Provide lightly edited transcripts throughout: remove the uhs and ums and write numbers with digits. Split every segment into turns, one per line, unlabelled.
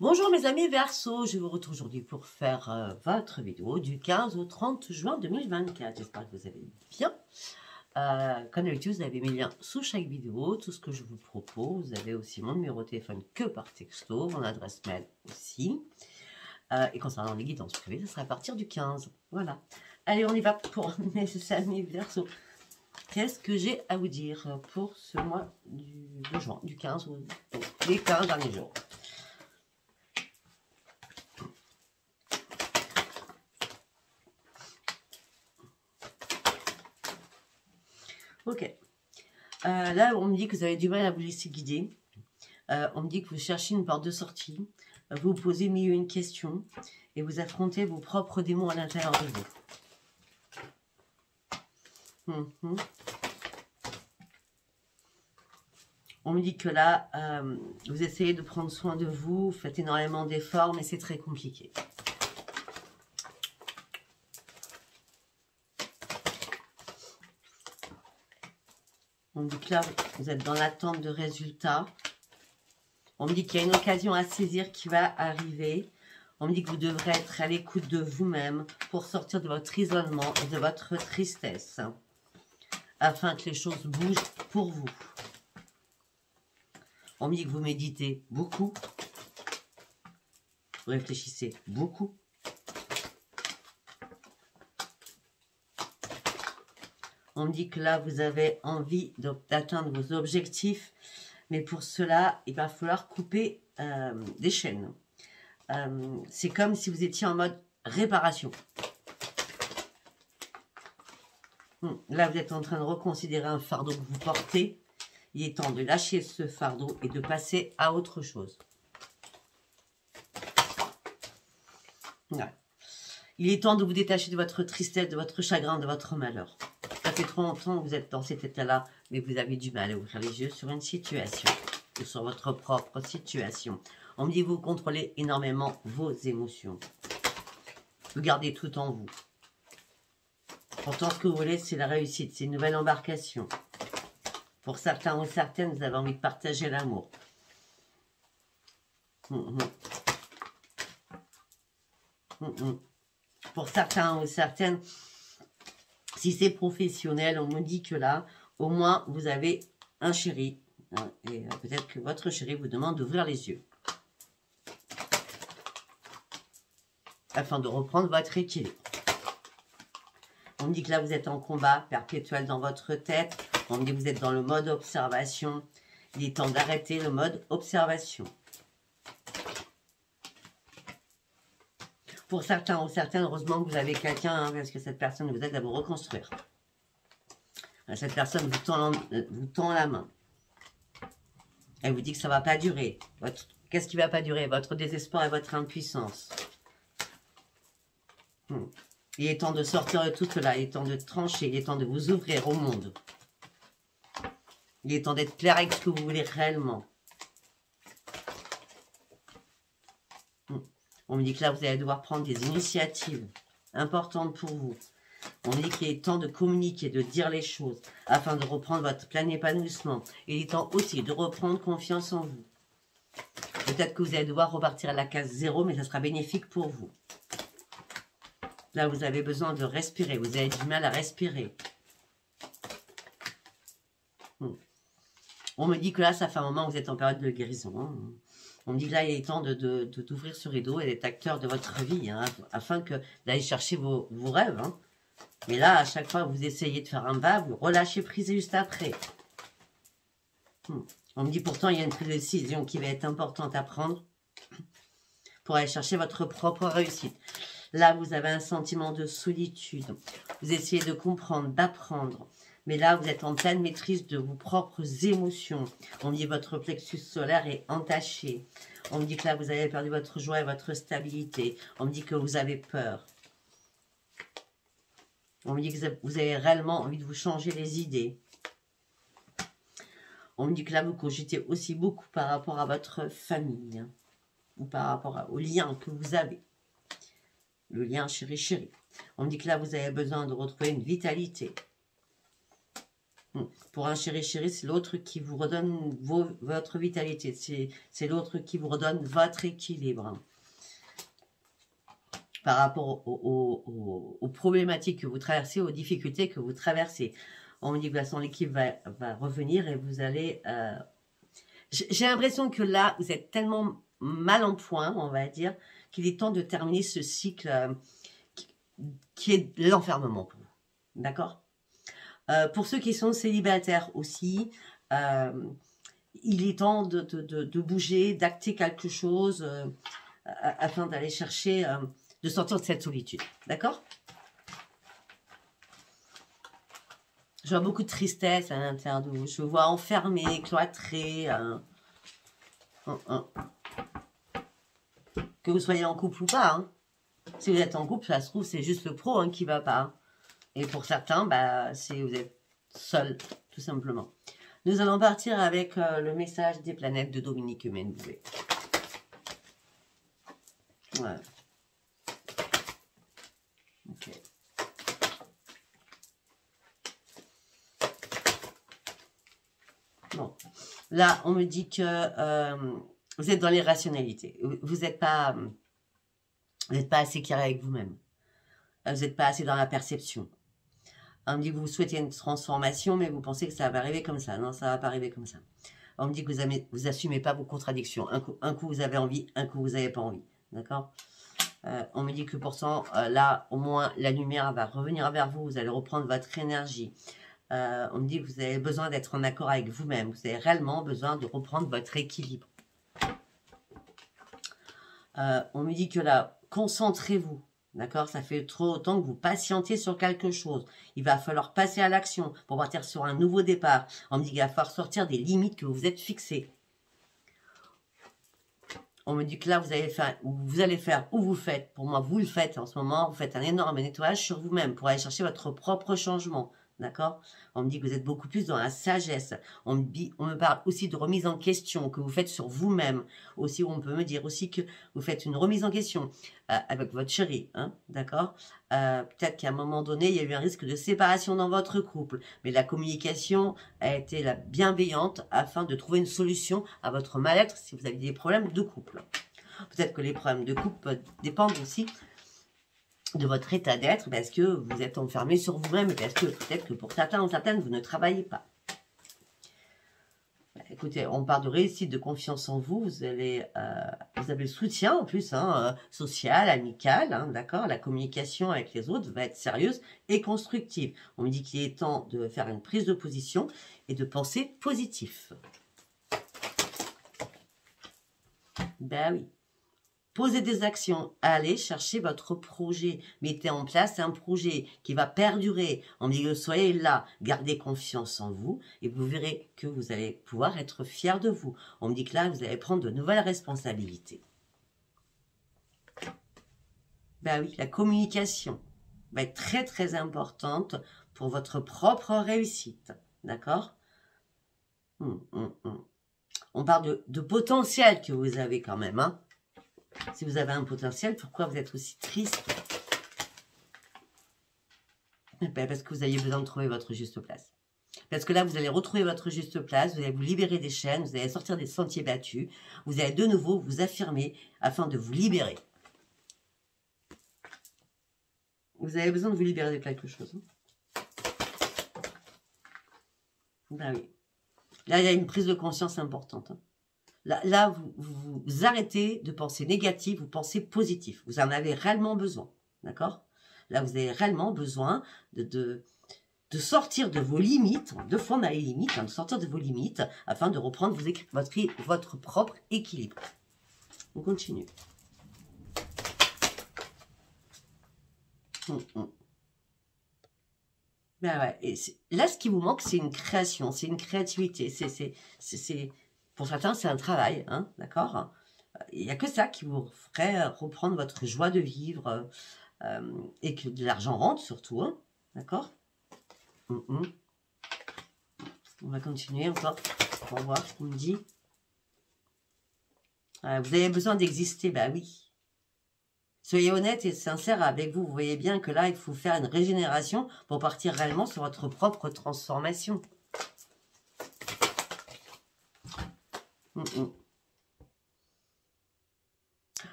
Bonjour mes amis Verseau, je vous retrouve aujourd'hui pour faire votre vidéo du 15 au 30 juin 2024. J'espère que vous allez bien. Comme d'habitude, vous avez mes liens sous chaque vidéo, tout ce que je vous propose. Vous avez aussi mon numéro de téléphone que par texto, mon adresse mail aussi. Et concernant les guidances privées, ce sera à partir du 15. Voilà. Allez, on y va pour mes amis Verseau. Qu'est-ce que j'ai à vous dire pour ce mois de juin, du 15 au les 15 derniers jours? Ok. Là, on me dit que vous avez du mal à vous laisser guider. On me dit que vous cherchez une porte de sortie. Vous vous posez mille et une questions. Et vous affrontez vos propres démons à l'intérieur de vous. On me dit que là, vous essayez de prendre soin de vous. Vous faites énormément d'efforts, mais c'est très compliqué. On me dit que là, vous êtes dans l'attente de résultats. On me dit qu'il y a une occasion à saisir qui va arriver. On me dit que vous devrez être à l'écoute de vous-même pour sortir de votre isolement et de votre tristesse, afin que les choses bougent pour vous. On me dit que vous méditez beaucoup. Vous réfléchissez beaucoup. On me dit que là, vous avez envie d'atteindre vos objectifs. Mais pour cela, il va falloir couper des chaînes. C'est comme si vous étiez en mode réparation. Là, vous êtes en train de reconsidérer un fardeau que vous portez. Il est temps de lâcher ce fardeau et de passer à autre chose. Ouais. Il est temps de vous détacher de votre tristesse, de votre chagrin, de votre malheur. Ça fait trop longtemps que vous êtes dans cet état-là, mais vous avez du mal à ouvrir les yeux sur une situation, ou sur votre propre situation. On me dit que vous contrôlez énormément vos émotions. Vous gardez tout en vous. Pourtant, ce que vous voulez, c'est la réussite, c'est une nouvelle embarcation. Pour certains ou certaines, vous avez envie de partager l'amour. Pour certains ou certaines, si c'est professionnel, on me dit que là, au moins, vous avez un chéri. Et peut-être que votre chéri vous demande d'ouvrir les yeux. Afin de reprendre votre équilibre. On me dit que là, vous êtes en combat perpétuel dans votre tête. On me dit que vous êtes dans le mode observation. Il est temps d'arrêter le mode observation. Pour certains ou certaines, heureusement que vous avez quelqu'un, parce que cette personne vous aide à vous reconstruire. Cette personne vous tend la main. Elle vous dit que ça ne va pas durer. Qu'est-ce qui ne va pas durer? Votre désespoir et votre impuissance. Il est temps de sortir de tout cela. Il est temps de trancher. Il est temps de vous ouvrir au monde. Il est temps d'être clair avec ce que vous voulez réellement. On me dit que là, vous allez devoir prendre des initiatives importantes pour vous. On me dit qu'il est temps de communiquer, de dire les choses, afin de reprendre votre plein épanouissement. Il est temps aussi de reprendre confiance en vous. Peut-être que vous allez devoir repartir à la case 0, mais ça sera bénéfique pour vous. Là, vous avez besoin de respirer. Vous avez du mal à respirer. On me dit que là, ça fait un moment que vous êtes en période de guérison. On me dit que là, il est temps d'ouvrir ce rideau et d'être acteur de votre vie, afin d'aller chercher vos rêves. Mais là, à chaque fois que vous essayez de faire un pas, vous relâchez prise juste après. On me dit pourtant, il y a une prise de décision qui va être importante à prendre pour aller chercher votre propre réussite. Là, vous avez un sentiment de solitude. Vous essayez de comprendre, d'apprendre. Mais là, vous êtes en pleine maîtrise de vos propres émotions. On me dit que votre plexus solaire est entaché. On me dit que là, vous avez perdu votre joie et votre stabilité. On me dit que vous avez peur. On me dit que vous avez réellement envie de vous changer les idées. On me dit que là, vous cogitez aussi beaucoup par rapport à votre famille. Ou par rapport au lien que vous avez. Le lien chéri-chéri. On me dit que là, vous avez besoin de retrouver une vitalité. Pour un chéri-chéri, c'est l'autre qui vous redonne votre vitalité. C'est l'autre qui vous redonne votre équilibre. Par rapport aux problématiques que vous traversez, aux difficultés que vous traversez. On me dit que l'équipe va revenir et vous allez... J'ai l'impression que là, vous êtes tellement mal en point, on va dire, qu'il est temps de terminer ce cycle qui est l'enfermement pour vous. D'accord? Pour ceux qui sont célibataires aussi, il est temps de bouger, d'acter quelque chose afin d'aller chercher, de sortir de cette solitude. D'accord? Je vois beaucoup de tristesse à l'intérieur de vous. Je vous vois enfermé, cloîtré. Que vous soyez en couple ou pas. Hein. Si vous êtes en couple, ça se trouve, c'est juste le pro qui ne va pas. Hein. Et pour certains, bah, vous êtes seul, tout simplement. Nous allons partir avec le message des planètes de Dominique Humaine-Bouvet. Voilà. Ok. Bon. Là, on me dit que vous êtes dans l'irrationalité. Vous n'êtes pas assez clair avec vous-même. Vous n'êtes pas assez dans la perception. On me dit que vous souhaitez une transformation, mais vous pensez que ça va arriver comme ça. Non, ça ne va pas arriver comme ça. On me dit que vous n'assumez pas vos contradictions. Un coup, vous avez envie, un coup, vous n'avez pas envie. D'accord? On me dit que pourtant, là, au moins, la lumière va revenir vers vous. Vous allez reprendre votre énergie. On me dit que vous avez besoin d'être en accord avec vous-même. Vous avez réellement besoin de reprendre votre équilibre. On me dit que là, concentrez-vous. D'accord? Ça fait trop longtemps que vous patientez sur quelque chose. Il va falloir passer à l'action pour partir sur un nouveau départ. On me dit qu'il va falloir sortir des limites que vous vous êtes fixées. On me dit que là, vous allez faire, ou vous faites. Pour moi, vous le faites en ce moment. Vous faites un énorme nettoyage sur vous-même pour aller chercher votre propre changement. D'accord? On me dit que vous êtes beaucoup plus dans la sagesse. On me parle aussi de remise en question que vous faites sur vous-même. Aussi, on peut me dire aussi que vous faites une remise en question avec votre chéri. Hein, d'accord? Peut-être qu'à un moment donné, il y a eu un risque de séparation dans votre couple. Mais la communication a été la bienveillante afin de trouver une solution à votre mal-être si vous avez des problèmes de couple. Peut-être que les problèmes de couple dépendent aussi de votre état d'être, parce que vous êtes enfermé sur vous-même, parce que peut-être que pour certains ou certaines, vous ne travaillez pas. Écoutez, on parle de réussite, de confiance en vous, vous avez le soutien en plus, hein, social, amical, hein, d'accord. La communication avec les autres va être sérieuse et constructive. On me dit qu'il est temps de faire une prise de position et de penser positif. Ben oui. Posez des actions, allez chercher votre projet, mettez en place un projet qui va perdurer. En milieu, soyez là, gardez confiance en vous et vous verrez que vous allez pouvoir être fier de vous. On me dit que là, vous allez prendre de nouvelles responsabilités. Ben oui, la communication va être très très importante pour votre propre réussite. D'accord? On parle de potentiel que vous avez quand même, hein. Si vous avez un potentiel, pourquoi vous êtes aussi triste? Parce que vous avez besoin de trouver votre juste place. Parce que là, vous allez retrouver votre juste place, vous allez vous libérer des chaînes, vous allez sortir des sentiers battus, vous allez de nouveau vous affirmer afin de vous libérer. Vous avez besoin de vous libérer de quelque chose. Ben oui. Là, il y a une prise de conscience importante. Hein. Là vous arrêtez de penser négatif, vous pensez positif. Vous en avez réellement besoin. D'accord? Là, vous avez réellement besoin de sortir de vos limites, de fond dans les limites, hein, de sortir de vos limites afin de reprendre votre propre équilibre. On continue. Ben ouais. Et là, ce qui vous manque, c'est une création, c'est une créativité. Pour certains, c'est un travail, hein, d'accord? Il n'y a que ça qui vous ferait reprendre votre joie de vivre et que de l'argent rentre surtout, hein, d'accord? On va continuer encore pour voir ce qu'on me dit. Vous avez besoin d'exister, bah oui. Soyez honnête et sincère avec vous. Vous voyez bien que là, il faut faire une régénération pour partir réellement sur votre propre transformation.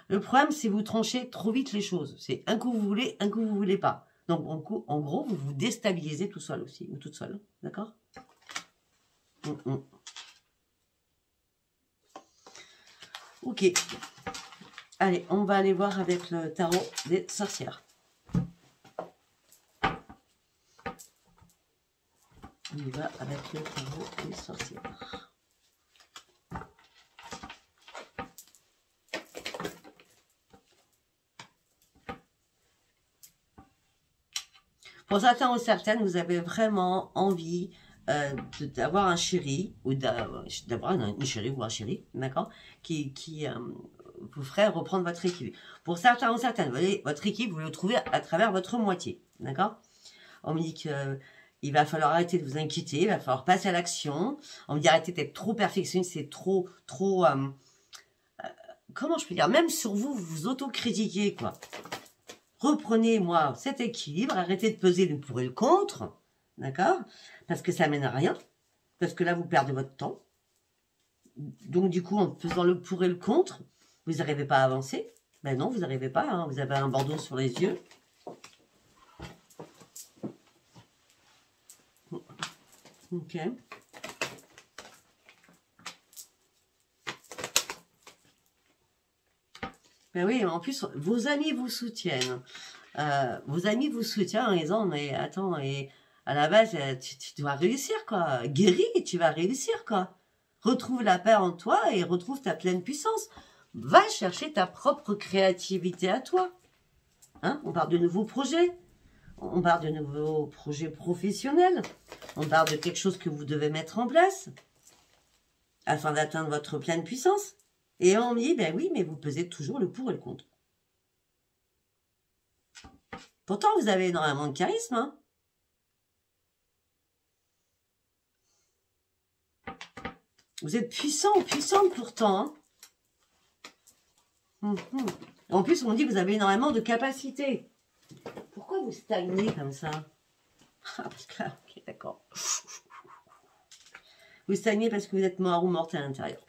Le problème, c'est que vous tranchez trop vite les choses. C'est un coup vous voulez, un coup vous voulez pas. Donc, en gros, vous vous déstabilisez tout seul aussi, ou toute seule. D'accord? Ok. Allez, on va aller voir avec le tarot des sorcières. On y va avec le tarot des sorcières. Pour certains ou certaines, vous avez vraiment envie d'avoir un chéri ou d'avoir une chérie ou un chéri, d'accord, qui vous ferait reprendre votre équilibre. Pour certains ou certaines, vous voyez, votre équilibre, vous le trouvez à travers votre moitié, d'accord. On me dit que il va falloir arrêter de vous inquiéter, il va falloir passer à l'action. On me dit arrêtez d'être trop perfectionniste, c'est trop, comment je peux dire, même sur vous, vous vous autocritiquez, quoi. Reprenez, moi, cet équilibre, arrêtez de peser le pour et le contre, d'accord? Parce que ça mène à rien, parce que là, vous perdez votre temps. Donc, du coup, en faisant le pour et le contre, vous n'arrivez pas à avancer. Ben non, vous n'arrivez pas, hein, vous avez un bandeau sur les yeux. Ok. Ben oui, en plus, vos amis vous soutiennent. Vos amis vous soutiennent en disant, mais attends, et à la base, tu dois réussir, quoi. Guéris, tu vas réussir, quoi. Retrouve la paix en toi et retrouve ta pleine puissance. Va chercher ta propre créativité à toi. Hein? On parle de nouveaux projets. On parle de nouveaux projets professionnels. On parle de quelque chose que vous devez mettre en place afin d'atteindre votre pleine puissance. Et on me dit, ben oui, mais vous pesez toujours le pour et le contre. Pourtant, vous avez énormément de charisme, hein. Vous êtes puissant, puissante pourtant. Hein. En plus, on me dit que vous avez énormément de capacités. Pourquoi vous stagnez comme ça? Ah, parce que là, ok, d'accord. Vous stagnez parce que vous êtes mort ou morte à l'intérieur.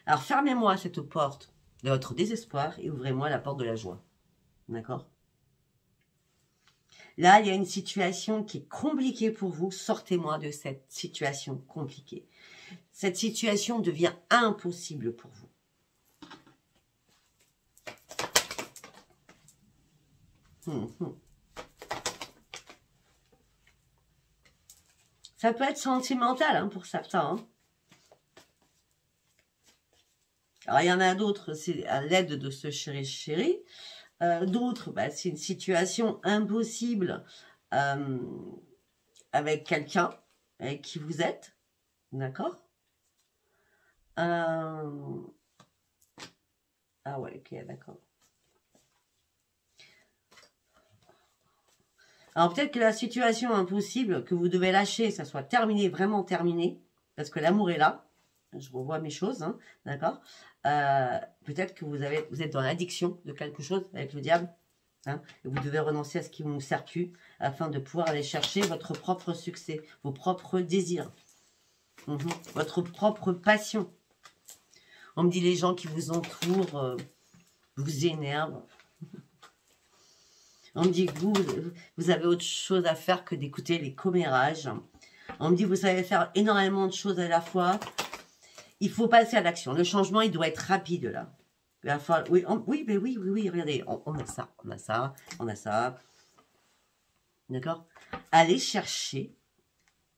Alors, fermez-moi cette porte de votre désespoir et ouvrez-moi la porte de la joie. D'accord? Là, il y a une situation qui est compliquée pour vous. Sortez-moi de cette situation compliquée. Cette situation devient impossible pour vous. Ça peut être sentimental hein, pour certains. Hein. Alors, il y en a d'autres, c'est à l'aide de ce chéri-chéri. D'autres, bah, c'est une situation impossible avec quelqu'un avec qui vous êtes. D'accord? Ah ouais, ok, d'accord. Alors peut-être que la situation impossible que vous devez lâcher, ça soit terminé, vraiment terminé, parce que l'amour est là. Je revois mes choses, hein, d'accord. Peut-être que vous êtes dans l'addiction de quelque chose avec le diable. Hein, et vous devez renoncer à ce qui ne vous sert plus afin de pouvoir aller chercher votre propre succès, vos propres désirs, votre propre passion. On me dit les gens qui vous entourent vous énervent. On me dit que vous avez autre chose à faire que d'écouter les commérages. On me dit que vous savez faire énormément de choses à la fois. Il faut passer à l'action. Le changement, il doit être rapide là. Il va falloir, oui, regardez, on a ça, on a ça, on a ça. D'accord? Allez chercher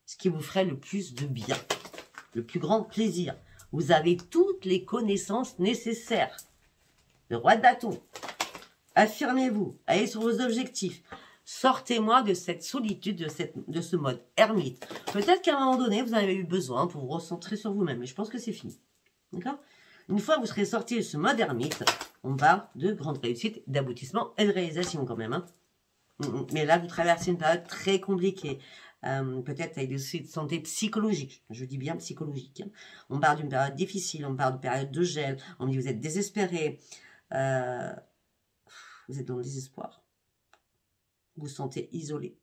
ce qui vous ferait le plus de bien, le plus grand plaisir. Vous avez toutes les connaissances nécessaires. Le roi de bâton. Affirmez-vous, allez sur vos objectifs. Sortez-moi de cette solitude, de ce mode ermite. Peut-être qu'à un moment donné, vous en avez eu besoin pour vous recentrer sur vous-même. Mais je pense que c'est fini. D'accord? Une fois que vous serez sorti de ce mode ermite, on parle de grande réussite, d'aboutissement et de réalisation quand même. Hein. Mais là, vous traversez une période très compliquée. Peut-être avec des soucis de santé psychologique. Je dis bien psychologique. Hein. On parle d'une période difficile, on parle de période de gel. On dit vous êtes désespéré. Vous êtes dans le désespoir. Vous vous sentez isolé.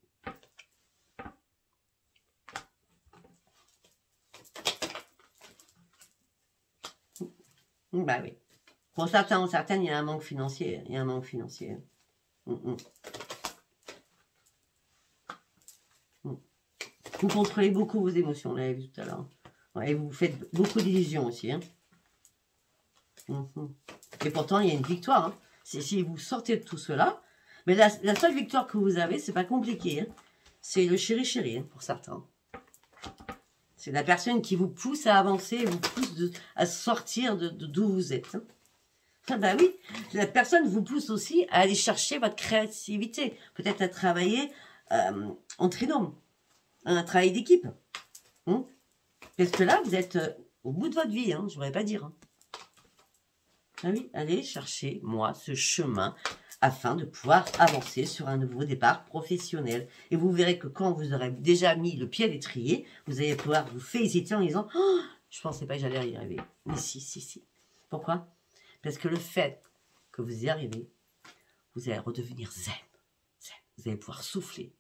Bah oui. Pour certains ou certaines, il y a un manque financier. Il y a un manque financier. Vous contrôlez beaucoup vos émotions, on l'avait vu tout à l'heure. Ouais, et vous faites beaucoup d'illusions aussi. Hein. Et pourtant, il y a une victoire. Hein. Si vous sortez de tout cela, mais la seule victoire que vous avez, c'est pas compliqué. Hein. C'est le chéri-chéri, hein, pour certains. C'est la personne qui vous pousse à avancer, vous pousse à sortir d'où vous êtes. Hein. Ah bah oui, la personne vous pousse aussi à aller chercher votre créativité. Peut-être à travailler en trinôme. Un travail d'équipe. Hein. Parce que là, vous êtes au bout de votre vie, hein, je ne voudrais pas dire. Hein. Ah oui, allez chercher, moi, ce chemin afin de pouvoir avancer sur un nouveau départ professionnel. Et vous verrez que quand vous aurez déjà mis le pied à l'étrier, vous allez pouvoir vous féliciter en disant oh, « Je ne pensais pas que j'allais y arriver. » Mais si. Pourquoi? Parce que le fait que vous y arrivez, vous allez redevenir zen. Vous allez pouvoir souffler.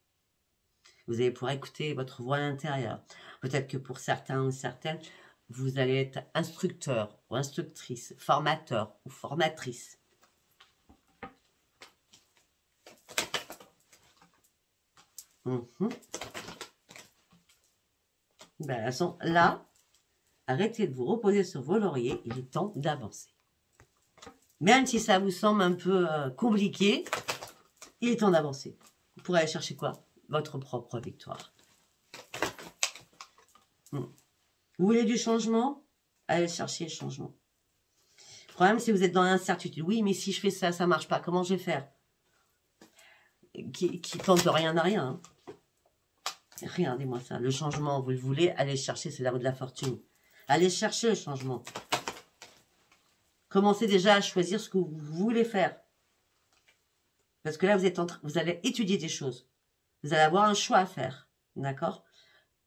Vous allez pouvoir écouter votre voix intérieure. Peut-être que pour certains ou certaines, vous allez être instructeur ou instructrice, formateur ou formatrice. Ben, de toute façon, là, arrêtez de vous reposer sur vos lauriers, il est temps d'avancer. Même si ça vous semble un peu compliqué, il est temps d'avancer. Vous pourrez aller chercher quoi? Votre propre victoire. Vous voulez du changement? Allez chercher le changement. Le problème, c'est que vous êtes dans l'incertitude. Oui, mais si je fais ça, ça ne marche pas. Comment je vais faire? Qui tente rien à rien. Hein. Regardez-moi ça. Le changement, vous le voulez, allez chercher, c'est la roue de la fortune. Allez chercher le changement. Commencez déjà à choisir ce que vous voulez faire. Parce que là, vous allez étudier des choses. Vous allez avoir un choix à faire. D'accord?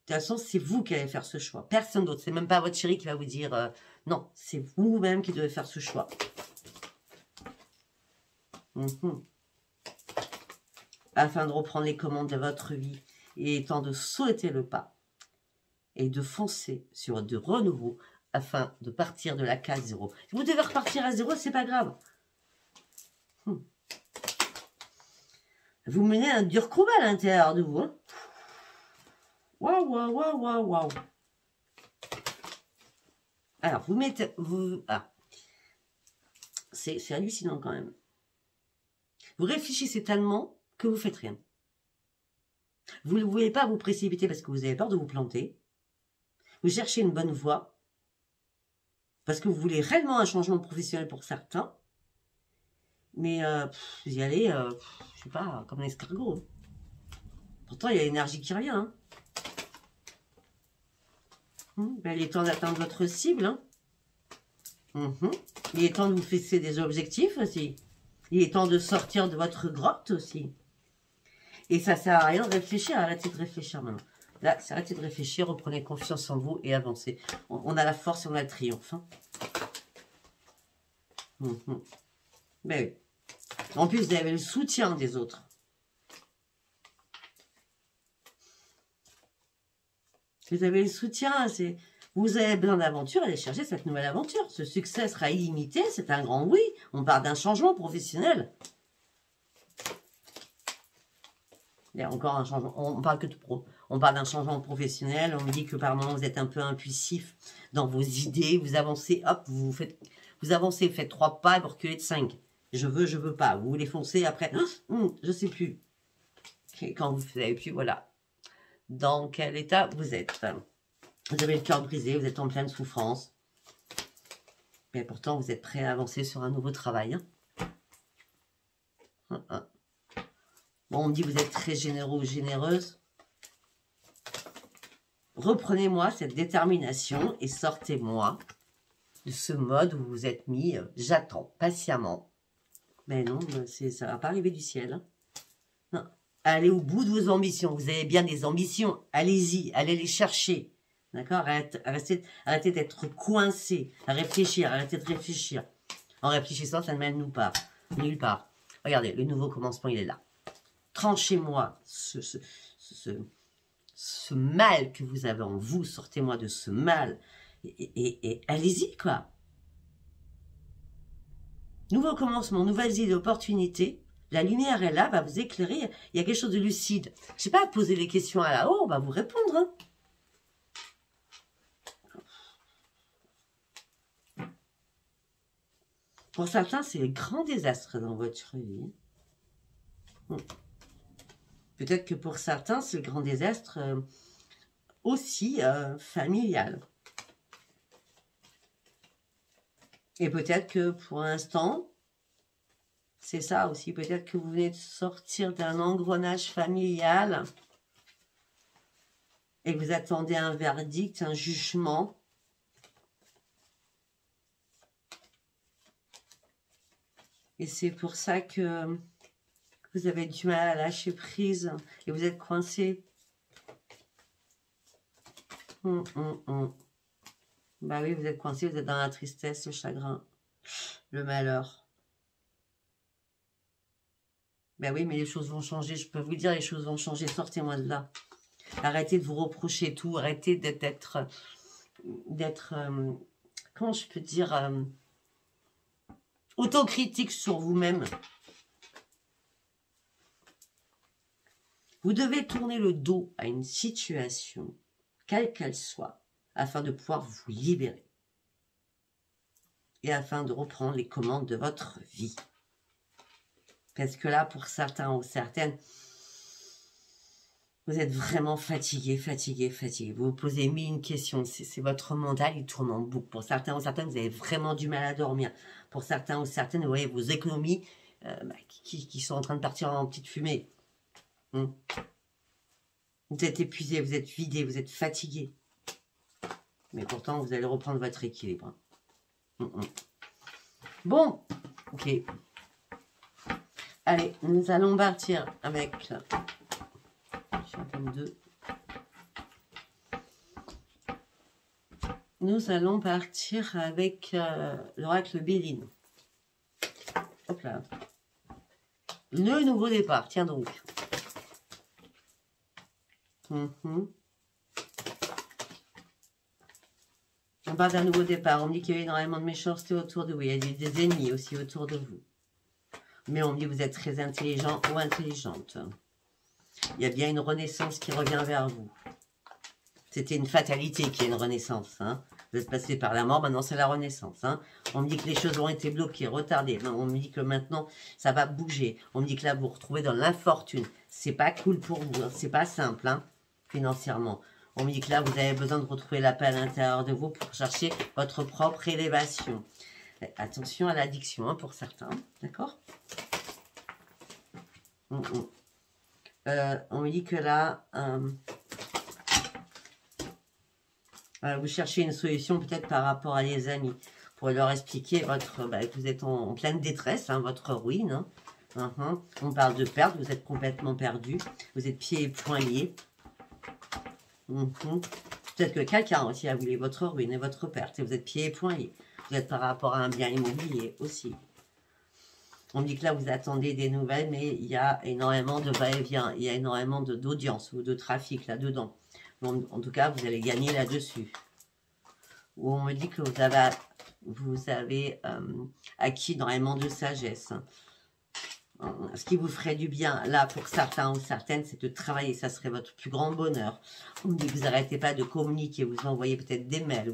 De toute façon, c'est vous qui allez faire ce choix. Personne d'autre. C'est même pas votre chéri qui va vous dire non. C'est vous-même qui devez faire ce choix. Afin de reprendre les commandes de votre vie. Il est temps de sauter le pas. Et de foncer sur de renouveau. Afin de partir de la case zéro. Si vous devez repartir à zéro, c'est pas grave. Vous menez un dur combat à l'intérieur de vous. Hein. Waouh. Alors, vous mettez... c'est hallucinant quand même. Vous réfléchissez tellement que vous faites rien. Vous ne voulez pas vous précipiter parce que vous avez peur de vous planter. Vous cherchez une bonne voie. Parce que vous voulez réellement un changement professionnel pour certains. Mais vous y allez, je sais pas, comme un escargot. Hein. Pourtant, il y a l'énergie qui revient. Hein. Il est temps d'atteindre votre cible. Hein. Il est temps de vous fixer des objectifs aussi. Il est temps de sortir de votre grotte aussi. Et ça sert à rien de réfléchir. Arrêtez de réfléchir maintenant. Là, arrêtez de réfléchir, reprenez confiance en vous et avancez. On a la force et on a le triomphe. Hein. Ben oui. En plus, vous avez le soutien des autres. Vous avez le soutien, vous avez besoin d'aventure, allez chercher cette nouvelle aventure. Ce succès sera illimité, c'est un grand oui. On parle d'un changement professionnel. Il y a encore un changement, on parle que de pro. On parle d'un changement professionnel, on me dit que par moment vous êtes un peu impulsif dans vos idées, vous avancez, hop, vous avancez, faites 3 pas et vous reculez de 5. Je veux pas. Vous voulez foncer après, je sais plus. Et quand vous savez plus, voilà. Dans quel état vous êtes? Vous avez le cœur brisé, vous êtes en pleine souffrance. Mais pourtant, vous êtes prêt à avancer sur un nouveau travail. Bon, on me dit que vous êtes très généreux ou généreuse. Reprenez-moi cette détermination et sortez-moi de ce mode où vous vous êtes mis, j'attends patiemment. Mais non, ça ne va pas arriver du ciel. Hein. Non. Allez au bout de vos ambitions. Vous avez bien des ambitions. Allez-y, allez les chercher. D'accord? Arrêtez d'être coincé, à réfléchir, arrêtez de réfléchir. En réfléchissant, ça ne mène nulle part. Regardez, le nouveau commencement, il est là. Tranchez-moi ce mal que vous avez en vous. Sortez-moi de ce mal. Et allez-y, quoi. Nouveau commencement, nouvelles idées, opportunités. La lumière est là, va vous éclairer. Il y a quelque chose de lucide. Je sais pas, poser des questions à la haut, on va vous répondre. Hein. Pour certains, c'est le grand désastre dans votre vie. Peut-être que pour certains, c'est le grand désastre aussi familial. Et peut-être que pour l'instant, c'est ça aussi. Peut-être que vous venez de sortir d'un engrenage familial et que vous attendez un verdict, un jugement. Et c'est pour ça que vous avez du mal à lâcher prise et vous êtes coincé. Bah oui, vous êtes coincé, vous êtes dans la tristesse, le chagrin, le malheur. Ben oui, mais les choses vont changer, je peux vous dire, les choses vont changer, sortez-moi de là. Arrêtez de vous reprocher tout, arrêtez d'être, comment je peux dire, autocritique sur vous-même. Vous devez tourner le dos à une situation, quelle qu'elle soit, afin de pouvoir vous libérer. Et afin de reprendre les commandes de votre vie. Parce que là, pour certains ou certaines, vous êtes vraiment fatigué. Vous vous posez mille une question. C'est votre mental, il tourne en boucle. Pour certains ou certaines, vous avez vraiment du mal à dormir. Pour certains ou certaines, vous voyez vos économies qui sont en train de partir en petite fumée. Vous êtes épuisé, vous êtes vidé, vous êtes fatigué. Mais pourtant, vous allez reprendre votre équilibre. Bon, ok. Allez, nous allons partir avec nous allons partir avec l'oracle Béline. Hop là. Le nouveau départ, tiens donc. On parle d'un nouveau départ. On me dit qu'il y a énormément de méchanceté autour de vous. Il y a des ennemis aussi autour de vous. Mais on me dit que vous êtes très intelligent ou intelligente. Il y a bien une renaissance qui revient vers vous. C'était une fatalité qu'il y ait une renaissance. Hein. Vous êtes passé par la mort, maintenant c'est la renaissance. Hein. On me dit que les choses ont été bloquées, retardées. On me dit que maintenant ça va bouger. On me dit que là vous vous retrouvez dans l'infortune. C'est pas cool pour vous, hein. C'est pas simple hein, financièrement. On me dit que là vous avez besoin de retrouver la paix à l'intérieur de vous pour chercher votre propre élévation. Attention à l'addiction hein, pour certains, d'accord. On me dit que là, vous cherchez une solution peut-être par rapport à les amis, pour leur expliquer que vous êtes en pleine détresse, hein, votre ruine. Hein. On parle de perte, vous êtes complètement perdu, vous êtes pieds et poings liés. Peut-être que quelqu'un aussi a voulu votre ruine et votre perte, et vous êtes pieds et poings liés. Vous êtes par rapport à un bien immobilier aussi. On me dit que là, vous attendez des nouvelles, mais il y a énormément de va-et-vient. Il y a énormément d'audience ou de trafic là-dedans. En tout cas, vous allez gagner là-dessus. Ou on me dit que vous avez acquis énormément de sagesse. Ce qui vous ferait du bien, là, pour certains ou certaines, c'est de travailler. Ça serait votre plus grand bonheur. On me dit que vous n'arrêtez pas de communiquer. Vous envoyez peut-être des mails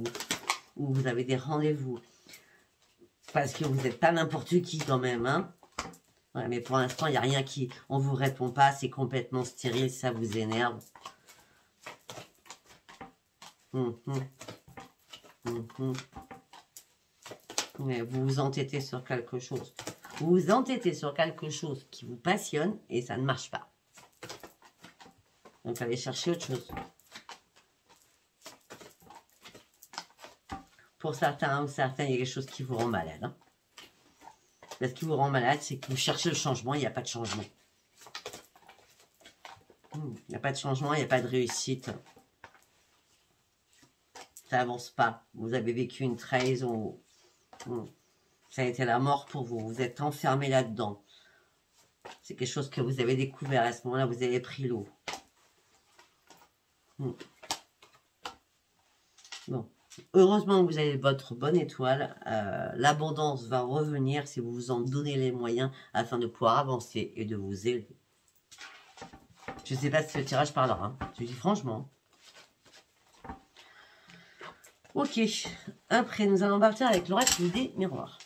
ou vous avez des rendez-vous. Parce que vous n'êtes pas n'importe qui quand même, hein. Ouais, mais pour l'instant, il n'y a rien qui... On ne vous répond pas, c'est complètement stérile, ça vous énerve. Mais vous vous entêtez sur quelque chose. Vous vous entêtez sur quelque chose qui vous passionne et ça ne marche pas. Donc, allez chercher autre chose. Pour certains ou certaines, il y a quelque chose qui vous rend malade. Hein. Ce qui vous rend malade, c'est que vous cherchez le changement, il n'y a pas de changement. Il n'y a pas de changement, il n'y a pas de réussite. Ça n'avance pas. Vous avez vécu une trahison. Ça a été la mort pour vous. Vous êtes enfermé là-dedans. C'est quelque chose que vous avez découvert. À ce moment-là, vous avez pris l'eau. Bon. Heureusement que vous avez votre bonne étoile. L'abondance va revenir si vous vous en donnez les moyens afin de pouvoir avancer et de vous élever. Je ne sais pas si le tirage parlera. Hein. Je dis franchement. Ok. Après, nous allons partir avec l'oracle des miroirs.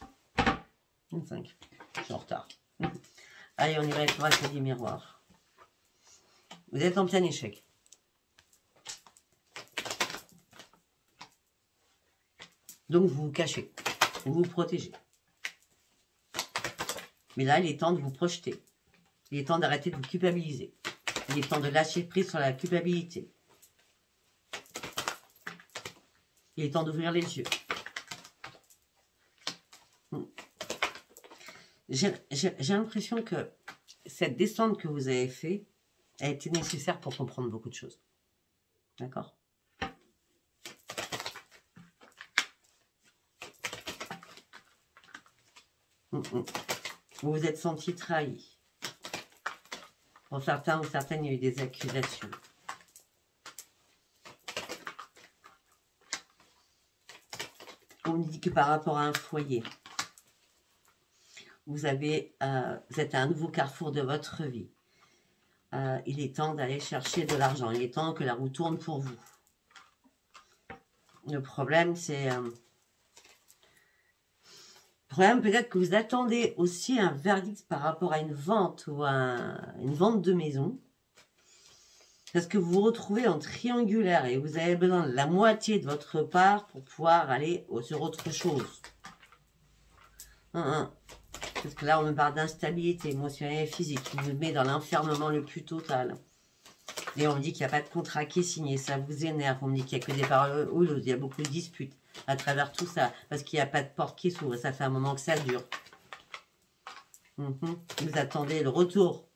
25. Je suis en retard. Allez, on y va avec l'oracle des miroirs. Vous êtes en plein échec. Donc, vous vous cachez. Vous vous protégez. Mais là, il est temps de vous projeter. Il est temps d'arrêter de vous culpabiliser. Il est temps de lâcher prise sur la culpabilité. Il est temps d'ouvrir les yeux. J'ai l'impression que cette descente que vous avez faite a été nécessaire pour comprendre beaucoup de choses. D'accord ? Vous vous êtes senti trahi. Pour certains ou certaines, il y a eu des accusations. On me dit que par rapport à un foyer, vous êtes à un nouveau carrefour de votre vie. Il est temps d'aller chercher de l'argent. Il est temps que la roue tourne pour vous. Le problème, c'est... peut-être que vous attendez aussi un verdict par rapport à une vente ou à une vente de maison. Parce que vous vous retrouvez en triangulaire et vous avez besoin de la moitié de votre part pour pouvoir aller sur autre chose. Parce que là, on me parle d'instabilité émotionnelle et physique qui vous met dans l'enfermement le plus total. Et on me dit qu'il n'y a pas de contrat qui est signé, ça vous énerve. On me dit qu'il n'y a que des paroles houleuses, il y a beaucoup de disputes à travers tout ça. Parce qu'il n'y a pas de porte qui s'ouvre, ça fait un moment que ça dure. Vous attendez le retour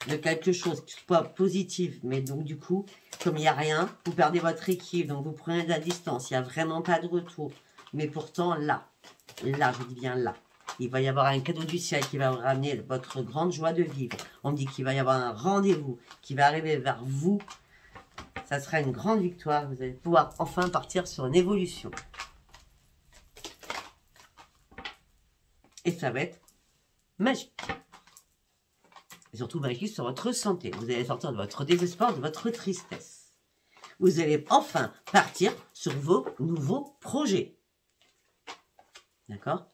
de quelque chose qui soit positif. Mais donc du coup, comme il n'y a rien, vous perdez votre équilibre. Donc vous prenez de la distance, il n'y a vraiment pas de retour. Mais pourtant là, je dis bien là, il va y avoir un cadeau du ciel qui va vous ramener votre grande joie de vivre. On me dit qu'il va y avoir un rendez-vous qui va arriver vers vous. Ça sera une grande victoire. Vous allez pouvoir enfin partir sur une évolution. Et ça va être magique. Et surtout magique sur votre santé. Vous allez sortir de votre désespoir, de votre tristesse. Vous allez enfin partir sur vos nouveaux projets. D'accord ?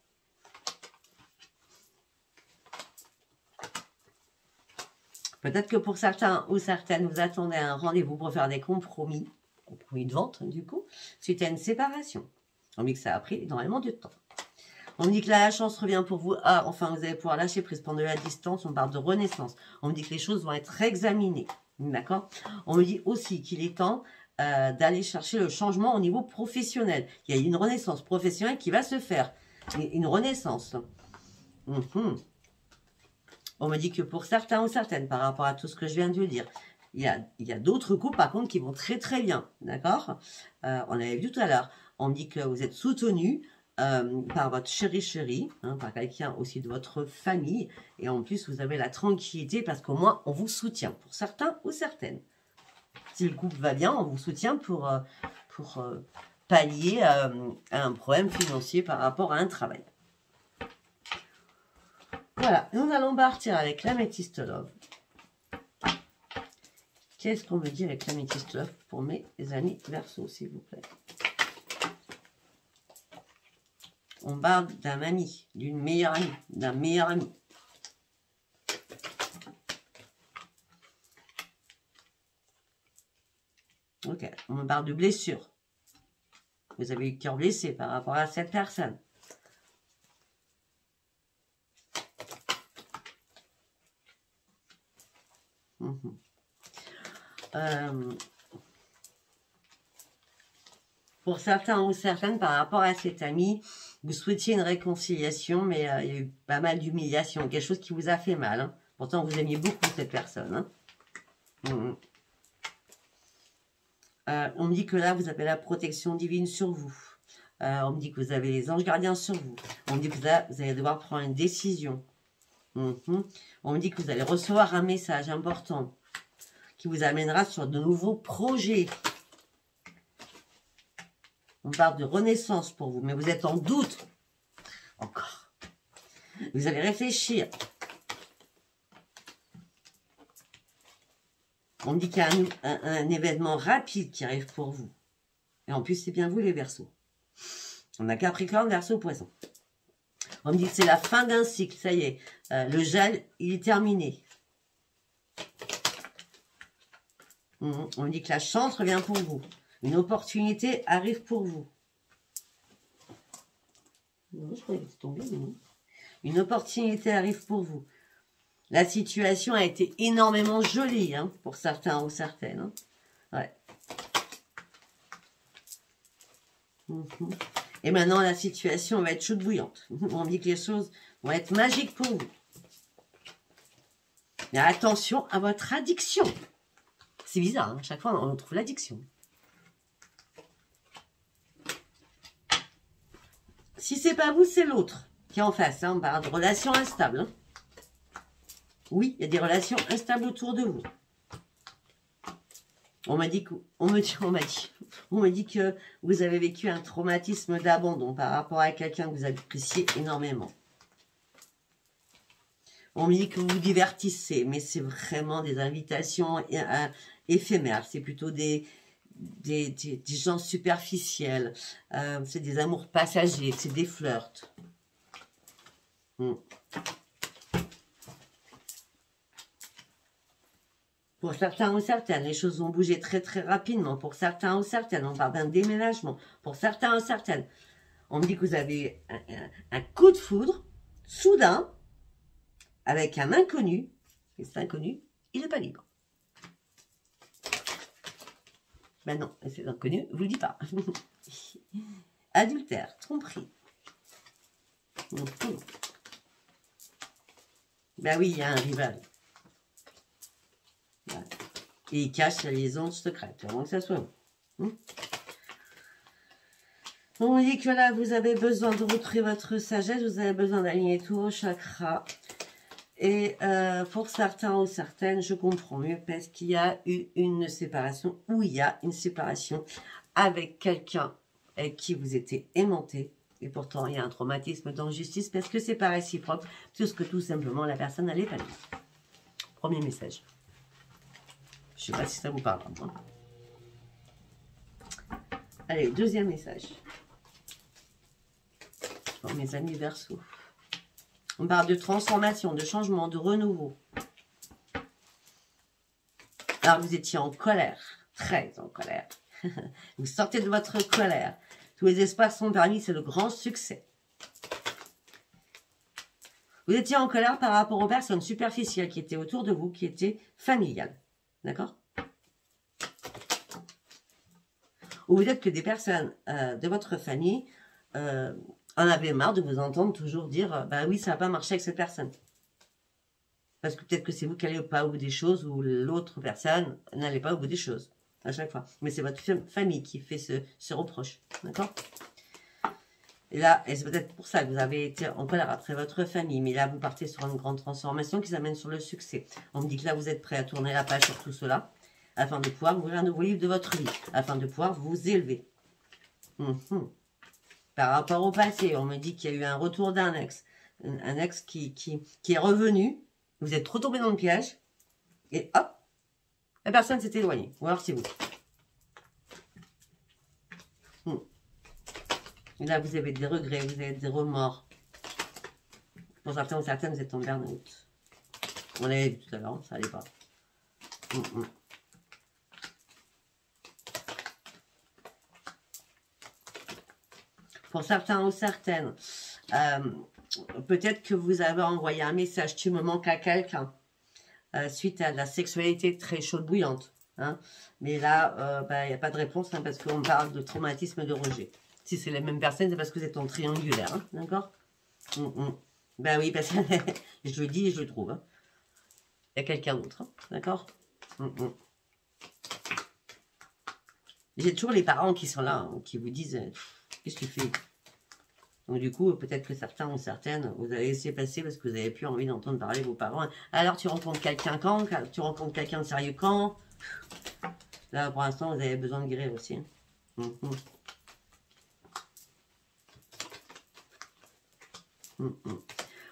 Peut-être que pour certains ou certaines, vous attendez un rendez-vous pour faire des compromis de vente, du coup, suite à une séparation. On dit que ça a pris énormément de temps. On dit que la chance revient pour vous. Ah, enfin, vous allez pouvoir lâcher prise, prendre de la distance. On parle de renaissance. On me dit que les choses vont être examinées. D'accord ? On me dit aussi qu'il est temps d'aller chercher le changement au niveau professionnel. Il y a une renaissance professionnelle qui va se faire. Une renaissance. On me dit que pour certains ou certaines, par rapport à tout ce que je viens de vous dire, il y a d'autres couples, par contre, qui vont très très bien. D'accord ? On avait vu tout à l'heure. On me dit que vous êtes soutenu par votre chéri, par quelqu'un aussi de votre famille. Et en plus, vous avez la tranquillité parce qu'au moins, on vous soutient. Pour certains ou certaines. Si le couple va bien, on vous soutient pour pallier à un problème financier par rapport à un travail. Voilà, nous allons partir avec l'améthyste love. Qu'est-ce qu'on me dit avec l'améthyste love pour mes amis Verseau, s'il vous plaît? On parle d'un ami, d'une meilleure amie, d'un meilleur ami. Ok, on me parle de blessure. Vous avez eu le cœur blessé par rapport à cette personne. Pour certains ou certaines, par rapport à cet ami, vous souhaitiez une réconciliation, mais il y a eu pas mal d'humiliation, quelque chose qui vous a fait mal. Pourtant, vous aimiez beaucoup cette personne. On me dit que là, vous avez la protection divine sur vous. On me dit que vous avez les anges gardiens sur vous. On me dit que là, vous allez devoir prendre une décision. On me dit que vous allez recevoir un message important qui vous amènera sur de nouveaux projets. On parle de renaissance pour vous, mais vous êtes en doute. Encore. Vous allez réfléchir. On me dit qu'il y a un événement rapide qui arrive pour vous. Et en plus, c'est bien vous les Verseaux. On a Capricorne, Verseau, Poisson. On me dit que c'est la fin d'un cycle, ça y est. Le gel, il est terminé. On me dit que la chance revient pour vous. Une opportunité arrive pour vous. Non, je croyais que c'était tombé, non. Une opportunité arrive pour vous. La situation a été énormément jolie, hein, pour certains ou certaines. Hein. Ouais. Et maintenant, la situation va être chaude bouillante. On dit que les choses vont être magiques pour vous. Mais attention à votre addiction. C'est bizarre, hein, chaque fois on trouve l'addiction. Si c'est pas vous, c'est l'autre qui est en face. Hein, on parle de relations instables. Hein. Oui, il y a des relations instables autour de vous. On m'a dit que vous avez vécu un traumatisme d'abandon par rapport à quelqu'un que vous appréciez énormément. On me dit que vous vous divertissez, mais c'est vraiment des invitations éphémères. C'est plutôt des gens superficiels. C'est des amours passagers, c'est des flirts. Pour certains ou certaines, les choses vont bouger très très rapidement. Pour certains ou certaines, on parle d'un déménagement. Pour certains ou certaines, on me dit que vous avez un coup de foudre, soudain, avec un inconnu. Et cet inconnu, il n'est pas libre. Ben non, c'est inconnu, je vous le dis pas. Adultère, tromperie. Ben oui, il y a un rival. Et il cache la liaison secrète, avant que ça soit vous. On dit que là, vous avez besoin de retrouver votre sagesse, vous avez besoin d'aligner tous vos chakras. Et pour certains ou certaines, je comprends mieux parce qu'il y a eu une séparation, ou il y a une séparation avec quelqu'un avec qui vous étiez aimanté. Et pourtant, il y a un traumatisme d'injustice parce que c'est pas réciproque, parce que tout simplement, la personne n'allait pas bien. Premier message. Je ne sais pas si ça vous parle. Hein. Allez, deuxième message. Pour mes amis Verseaux. On parle de transformation, de changement, de renouveau. Alors, vous étiez en colère, très en colère. Vous sortez de votre colère. Tous les espoirs sont permis, c'est le grand succès. Vous étiez en colère par rapport aux personnes superficielles qui étaient autour de vous, qui étaient familiales. D'accord? Ou peut-être que des personnes de votre famille en avaient marre de vous entendre toujours dire bah oui, ça n'a pas marché avec cette personne. Parce que peut-être que c'est vous qui n'allez pas au bout des choses ou l'autre personne n'allait pas au bout des choses à chaque fois. Mais c'est votre famille qui fait ce reproche. D'accord? Et là, et c'est peut-être pour ça que vous avez été en colère après votre famille. Mais là, vous partez sur une grande transformation qui vous amène sur le succès. On me dit que là, vous êtes prêt à tourner la page sur tout cela, afin de pouvoir ouvrir un nouveau livre de votre vie, afin de pouvoir vous élever. Par rapport au passé, on me dit qu'il y a eu un retour d'un ex. Un ex qui est revenu. Vous êtes retombé dans le piège. Et hop, la personne s'est éloignée. Ou alors c'est vous. Et là, vous avez des regrets, vous avez des remords. Pour certains ou certaines, vous êtes en burn-out. On l'avait vu tout à l'heure, ça n'allait pas. Pour certains ou certaines, peut-être que vous avez envoyé un message, tu me manques à quelqu'un, suite à de la sexualité très chaude bouillante. Hein. Mais là, il n'y a pas de réponse, hein, parce qu'on parle de traumatisme de rejet. Si c'est la même personne, c'est parce que vous êtes en triangulaire, hein, d'accord? Ben oui, parce que je le dis et je le trouve. Hein. Il y a quelqu'un d'autre, hein, d'accord? J'ai toujours les parents qui sont là, hein, qui vous disent qu'est-ce que tu fais? Donc du coup, peut-être que certains ou certaines, vous avez laissé passer parce que vous n'avez plus envie d'entendre parler vos parents. Alors tu rencontres quelqu'un quand? Tu rencontres quelqu'un de sérieux quand? Là, pour l'instant, vous avez besoin de guérir aussi. Hein.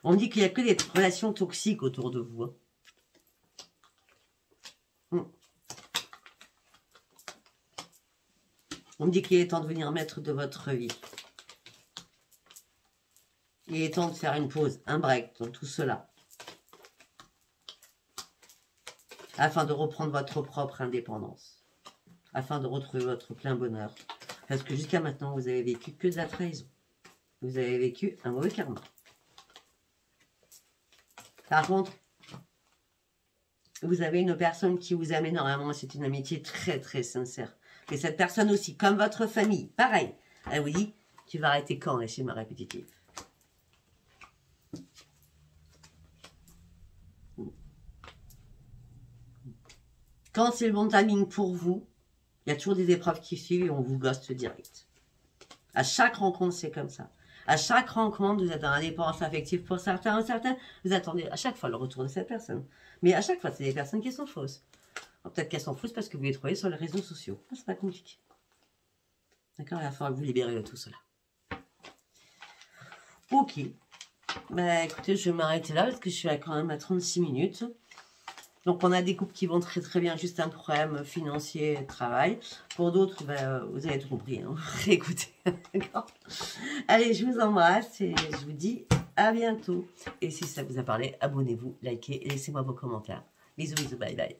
On dit qu'il n'y a que des relations toxiques autour de vous. On me dit qu'il est temps de venir maître de votre vie. Il est temps de faire une pause, un break dans tout cela. Afin de reprendre votre propre indépendance. Afin de retrouver votre plein bonheur. Parce que jusqu'à maintenant, vous avez vécu que de la trahison. Vous avez vécu un mauvais karma. Par contre, vous avez une personne qui vous aime énormément. C'est une amitié très très sincère. Et cette personne aussi, comme votre famille, pareil. Elle vous dit, tu vas arrêter quand les schémas répétitifs? Quand c'est le bon timing pour vous, il y a toujours des épreuves qui suivent et on vous ghoste direct. À chaque rencontre, c'est comme ça. À chaque rencontre, vous êtes dans l'indépendance affective pour certains, vous attendez à chaque fois le retour de cette personne. Mais à chaque fois, c'est des personnes qui sont fausses. Peut-être qu'elles sont fausses parce que vous les trouvez sur les réseaux sociaux. C'est pas compliqué. D'accord? Il va falloir vous libérer de tout cela. Ok. Bah écoutez, je vais m'arrêter là parce que je suis quand même à 36 minutes. Donc on a des couples qui vont très très bien, juste un problème financier, travail. Pour d'autres, bah, vous avez tout compris, hein. Écoutez, d'accord. Allez, je vous embrasse et je vous dis à bientôt. Et si ça vous a parlé, abonnez-vous, likez et laissez-moi vos commentaires. Bisous, bisous, bye bye.